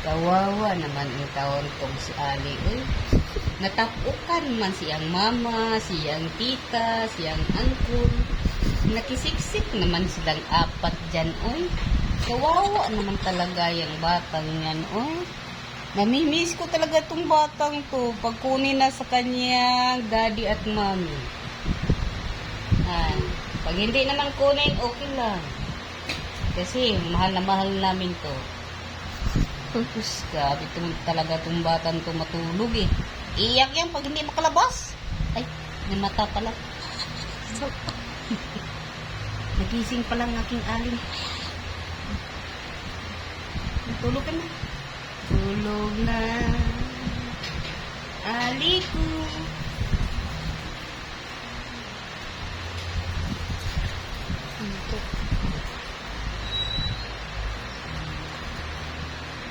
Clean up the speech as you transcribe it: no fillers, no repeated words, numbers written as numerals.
Kawawa naman ang taon kong si Ali. Uy, natapukan man siyang mama, siyang tita, siyang uncle. Nakisiksik naman silang apat dyan, uy. Kawawa naman talaga yung batang yan, uy. Namimiss ko talaga tong batang to. Pagkunin na sa kanyang daddy at mommy. Pag hindi naman kunin, okay lang. Kasi mahal na mahal namin to. Tapos grabe talaga tong batang to matulog eh. Iyak yan pag hindi makalabas. Ay, may mata pala. Nagising pa lang aking alin. Tulog ka na. Tulog na. Ali ko.